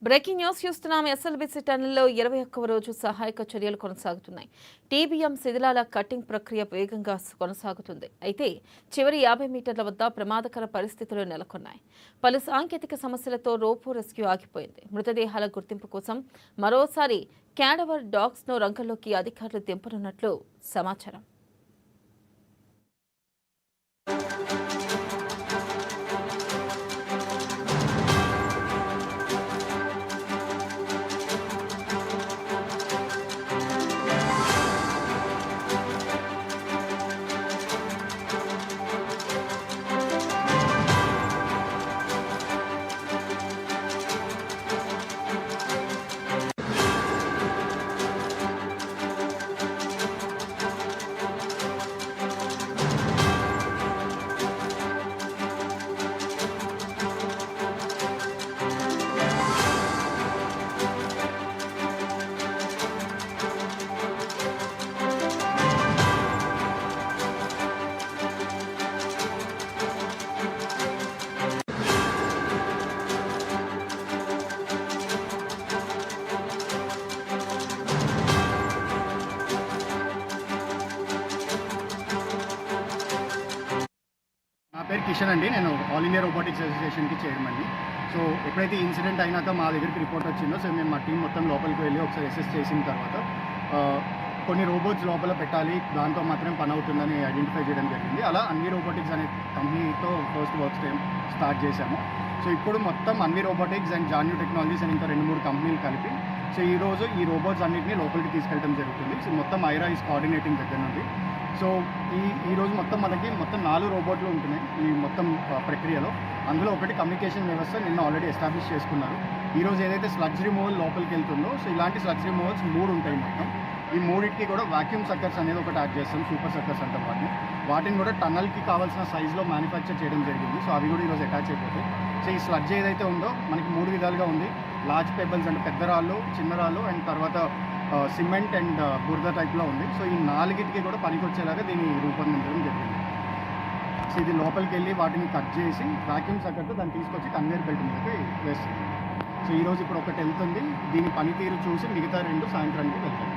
Breaking news చూస్తున్నాం. SLBC టన్నెల్లో 21వ రోజు సహాయక చర్యలు కొనసాగుతున్నాయి. టీబీఎం శిథిలాల కట్టింగ్ ప్రక్రియ వేగంగా కొనసాగుతుంది. అయితే చివరి 50 మీటర్ల వద్ద ప్రమాదకర పరిస్థితులు నెలకొన్నాయి. పలు సాంకేతిక సమస్యలతో రోపో రెస్క్యూ ఆగిపోయింది. మృతదేహాల గుర్తింపు కోసం మరోసారి క్యాడవర్ డాగ్స్ను రంగంలోకి అధికారులు దింపనున్నట్లు సమాచారం. నా పేరు కిషన్ అండి. నేను ఆల్ ఇండియా రోబోటిక్స్ అసోసియేషన్కి చైర్మన్ని. సో ఎప్పుడైతే ఇన్సిడెంట్ అయినాక మా దగ్గరికి రిపోర్ట్ వచ్చిందో, సో మేము మా టీం మొత్తం లోపలికి వెళ్ళి ఒకసారి అసెస్ చేసిన తర్వాత కొన్ని రోబోట్స్ లోపల పెట్టాలి, దాంతో మాత్రమే పని అవుతుందని ఐడెంటిఫై చేయడం జరిగింది. అలా అన్ని రోబోటిక్స్ అనే కంపెనీతో ఫస్ట్ వర్క్ స్టార్ట్ చేశాము. సో ఇప్పుడు మొత్తం అన్ని రోబోటిక్స్ అండ్ జాన్యూ టెక్నాలజీస్ అని ఇంకా 2-3 కంపెనీలు కలిపి సో ఈరోజు ఈ రోబోట్స్ అన్నింటినీ లోపలికి తీసుకెళ్ళడం జరుగుతుంది. సో మొత్తం ఐరా ఈస్ కోఆర్డినేటింగ్ దగ్గర నుండి. సో ఈరోజు మొత్తం 4 రోబోట్లు ఉంటున్నాయి ఈ మొత్తం ప్రక్రియలో. అందులో ఒకటి కమ్యూనికేషన్ వ్యవస్థ నిన్న ఆల్రెడీ ఎస్టాబ్లిష్ చేసుకున్నారు. ఈరోజు ఏదైతే స్లడ్జ్ రిమూవల్ లోపలికి వెళ్తుందో, సో ఇలాంటి స్లడ్జ్ రిమూవల్స్ 3 ఉంటాయి మొత్తం. ఈ 3టికి కూడా వాక్యూమ్ సక్కర్స్ అనేది ఒకటి యాడ్ చేస్తాం, సూపర్ సక్కర్స్ అంటాం వాటిని కూడా టన్నల్కి కావాల్సిన సైజులో మ్యానుఫ్యాక్చర్ చేయడం జరిగింది. సో అవి కూడా ఈరోజు అటాచ్ అయిపోతాయి. సో ఈ స్లడ్జ్ ఏదైతే ఉందో మనకి 3 విధాలుగా ఉంది. లార్జ్ పెబల్స్ అంటే పెద్ద రాళ్ళు, చిన్న రాళ్ళు అండ్ తర్వాత సిమెంట్ అండ్ బురద టైప్లో ఉంది. సో ఈ 4టికి కూడా పనికొచ్చేలాగా దీన్ని రూపొందించడం జరిగింది. సో ఇది లోపలికి వెళ్ళి వాటిని కట్ చేసి వాక్యూమ్ సక్కర్తో దాన్ని తీసుకొచ్చి కన్వేయర్ బెల్ట్ మీదకి వేస్తుంది. సో ఈరోజు ఇప్పుడు ఒకటి వెళ్తుంది. దీని పనితీరు చూసి మిగతా 2 సాయంత్రానికి వెళ్తాయి.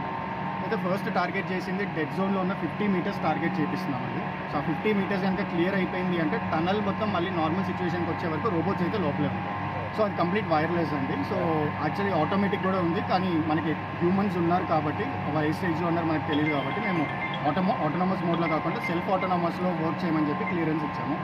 అయితే ఫస్ట్ టార్గెట్ చేసింది డెడ్ జోన్లో ఉన్న 50 మీటర్స్ టార్గెట్ చేపిస్తున్నామండి. సో ఆ 50 మీటర్స్ కనుక క్లియర్ అయిపోయింది అంటే టనల్ మొత్తం మళ్ళీ నార్మల్ సిచ్యువేషన్కి వచ్చే వరకు రోబోట్స్ అయితే లోపలే ఉంటాయి. సో అది కంప్లీట్ వైర్లెస్ అండి. సో యాక్చువల్లీ ఆటోమేటిక్ కూడా ఉంది, కానీ మనకి హ్యూమన్స్ ఉన్నారు కాబట్టి ఏ స్టేజ్లో ఉన్నారు మనకు తెలియదు కాబట్టి మేము ఆటోనమస్ మోడ్లో కాకుండా సెల్ఫ్ ఆటోనమస్లో వర్క్ చేయమని చెప్పి క్లియరెన్స్ ఇచ్చాము.